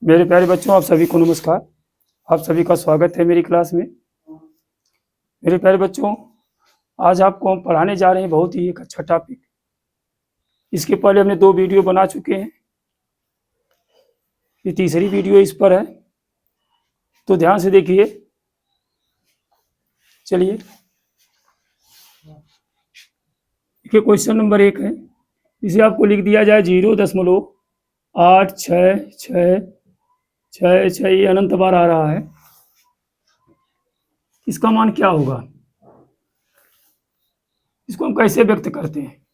मेरे प्यारे बच्चों, आप सभी को नमस्कार। आप सभी का स्वागत है मेरी क्लास में। मेरे प्यारे बच्चों, आज आपको हम पढ़ाने जा रहे हैं बहुत ही एक अच्छा टॉपिक। इसके पहले हमने 2 वीडियो बना चुके हैं, ये तीसरी वीडियो इस पर है, तो ध्यान से देखिए। चलिए, क्वेश्चन नंबर 1 है, इसे आपको लिख दिया जाए 0.86666, ये अनंत बार आ रहा है। इसका मान क्या होगा? इसको हम कैसे व्यक्त करते हैं?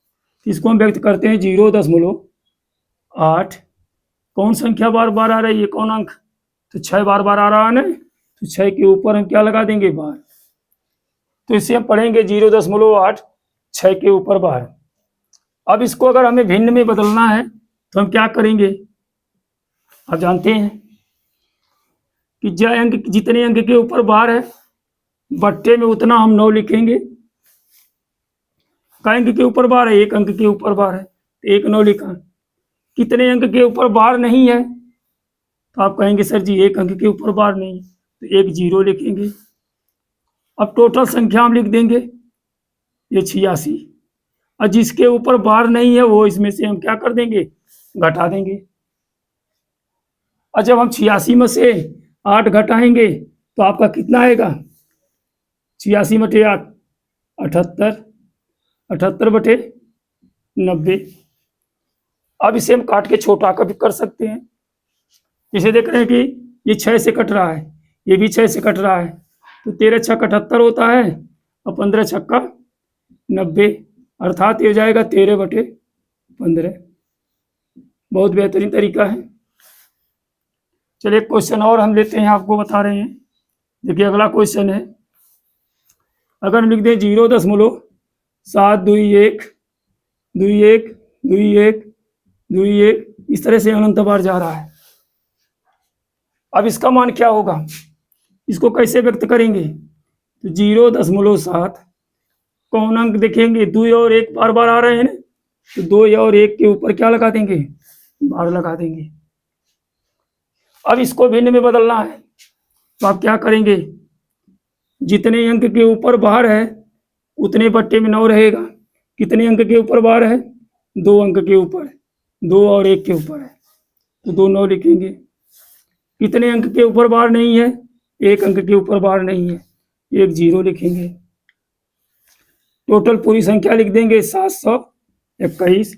इसको हम व्यक्त करते हैं 0.8। कौन संख्या बार बार आ रही है, कौन अंक? तो 6 बार बार आ रहा है ना, तो 6 के ऊपर हम क्या लगा देंगे? बार। तो इसे हम पढ़ेंगे 0.8 6 के ऊपर बार। अब इसको अगर हमें भिन्न में बदलना है तो हम क्या करेंगे? आप जानते हैं कि जितने अंक के ऊपर बार है बट्टे में उतना हम 9 लिखेंगे। का अंक के ऊपर बार है? 1 अंक के ऊपर बार है, तो 1 9 लिखा। कितने अंक के ऊपर बार नहीं है? तो आप कहेंगे सर जी 1 अंक के ऊपर बार नहीं, तो 1 0 लिखेंगे। अब टोटल संख्या हम लिख देंगे, ये 86। और जिसके ऊपर बार नहीं है वो इसमें से हम क्या कर देंगे? घटा देंगे। और जब हम 86 में से 8 घटाएंगे तो आपका कितना आएगा? 86 बटे 8 78, 78 बटे 90। अब इसे हम काट के छोटा का भी कर सकते हैं। इसे देख रहे हैं कि ये 6 से कट रहा है, ये भी 6 से कट रहा है, तो 13 छक्का 78 होता है और 15 छक्का 90, अर्थात ये हो जाएगा 13 बटे 15। बहुत बेहतरीन तरीका है। चलिए क्वेश्चन और हम लेते हैं, आपको बता रहे हैं। देखिए अगला क्वेश्चन है, अगर हम लिख दें 0.721 21 21 21, इस तरह से अनंत बार जा रहा है। अब इसका मान क्या होगा? इसको कैसे व्यक्त करेंगे? तो 0.7 कौन अंक देखेंगे? 2 और 1 बार बार आ रहे हैं ना, तो 2 और 1 के ऊपर क्या लगा देंगे? बार लगा देंगे। अब इसको भिन्न में बदलना है तो आप क्या करेंगे? जितने अंक के ऊपर बार है उतने बट्टे में 9 रहेगा। कितने अंक के ऊपर बार है? 2 अंक के ऊपर, 2 और 1 के ऊपर है, तो 2 9 लिखेंगे। कितने अंक के ऊपर बार नहीं है? 1 अंक के ऊपर बार नहीं है, 1 0 लिखेंगे। टोटल पूरी संख्या लिख देंगे 721।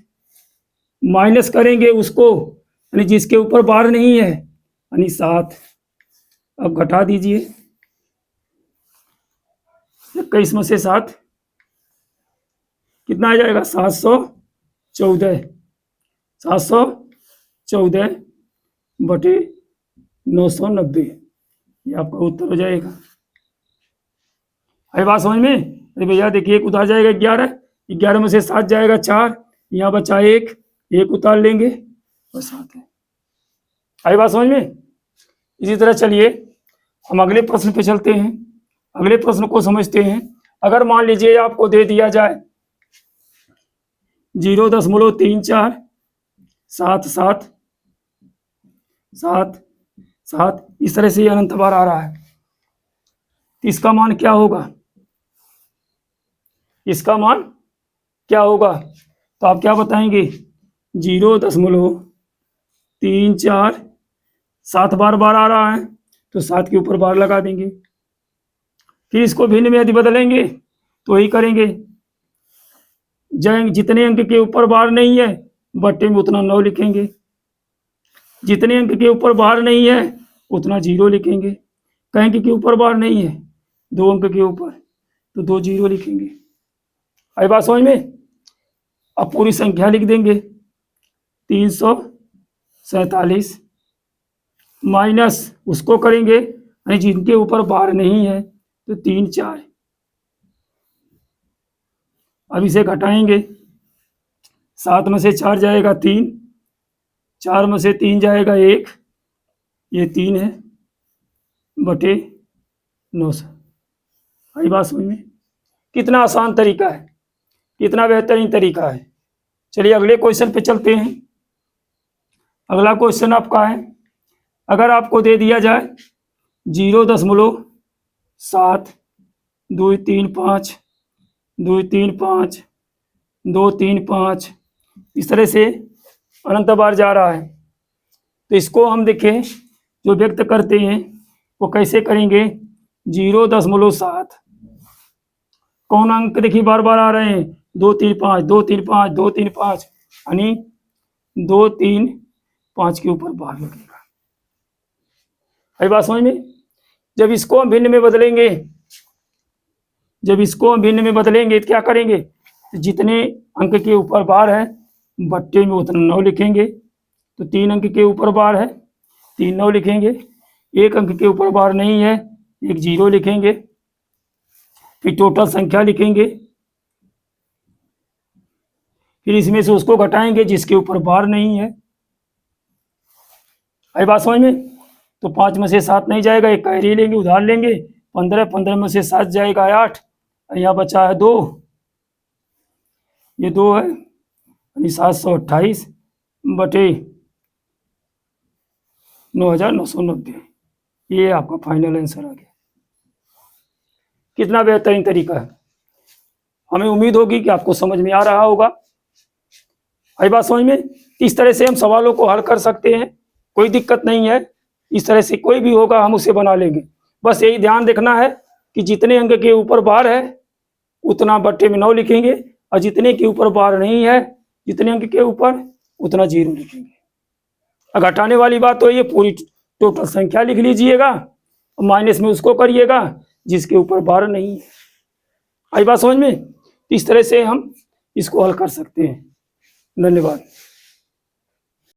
माइनस करेंगे उसको, यानी जिसके ऊपर बार नहीं है, यानी 7। अब घटा दीजिए, 21 में से 7 कितना आ जाएगा? 714। 714 बटे 990, ये आपका उत्तर हो जाएगा। है बात समझ में? अरे भैया देखिए, एक उतार जाएगा 11, 11 में से 7 जाएगा 4, यहाँ बचा 1, 1 उतार लेंगे और 7 है। आई बात समझ में? इसी तरह चलिए हम अगले प्रश्न पे चलते हैं। अगले प्रश्न को समझते हैं। अगर मान लीजिए आपको दे दिया जाए 0.347777, इस तरह से अनंत बार आ रहा है, तो इसका मान क्या होगा? इसका मान क्या होगा? तो आप क्या बताएंगे? 0.347 बार बार आ रहा है, तो 7 के ऊपर बार लगा देंगे। फिर इसको भिन्न में यदि बदलेंगे तो वही करेंगे, जितने अंक के ऊपर बार नहीं है बट्टे में उतना 9 लिखेंगे। जितने अंक के ऊपर बार नहीं है उतना 0 लिखेंगे। कई अंक के ऊपर बार नहीं है, 2 अंक के ऊपर, तो 2 0 लिखेंगे। आई बात समझ में? अब पूरी संख्या लिख देंगे 347, माइनस उसको करेंगे यानी जिनके ऊपर बार नहीं है, तो 3 4। अब इसे घटाएंगे, 7 में से 4 जाएगा 3, 4 में से 3 जाएगा 1, ये 3 है बटे 900। आई बात समझ में? कितना आसान तरीका है, कितना बेहतरीन तरीका है। चलिए अगले क्वेश्चन पे चलते हैं। अगला क्वेश्चन आपका है, अगर आपको दे दिया जाए 0.7 235 235 235 इस तरह से अनंत बार जा रहा है, तो इसको हम देखें जो व्यक्त करते हैं वो कैसे करेंगे। 0.7 कौन अंक देखिए बार बार आ रहे हैं, 235 235 235 यानी 235 के ऊपर बार लगेगा। है बात समझ में। जब इसको हम भिन्न में बदलेंगे, जब इसको हम भिन्न में बदलेंगे तो क्या करेंगे, जितने अंक के ऊपर बार है बट्टे में उतना 9 लिखेंगे। तो 3 अंक के ऊपर बार है 3 9 लिखेंगे। 1 अंक के ऊपर बार नहीं है 1 0 लिखेंगे। फिर टोटल संख्या लिखेंगे, फिर इसमें से उसको घटाएंगे जिसके ऊपर बार नहीं है। आई बात समझ में। तो 5 में से 7 नहीं जाएगा, एक कैरी लेंगे उधार लेंगे। 15 15 में से 7 जाएगा 8, यहाँ बचा है 2, ये 2 है यानी 728 बटे 9990। ये आपका फाइनल आंसर आ गया। कितना बेहतरीन तरीका है। हमें उम्मीद होगी कि आपको समझ में आ रहा होगा। आई बात समझ में। इस तरह से हम सवालों को हल कर सकते हैं, कोई दिक्कत नहीं है। इस तरह से कोई भी होगा हम उसे बना लेंगे। बस यही ध्यान रखना है कि जितने अंक के ऊपर बार है उतना बट्टे में 9 लिखेंगे, और जितने के ऊपर बार नहीं है जितने अंक के ऊपर उतना 0 लिखेंगे। और घटाने वाली बात तो ये पूरी टोटल संख्या लिख लीजिएगा, माइनस में उसको करिएगा जिसके ऊपर बार नहीं है। आई बात समझ में। इस तरह से हम इसको हल कर सकते हैं। धन्यवाद।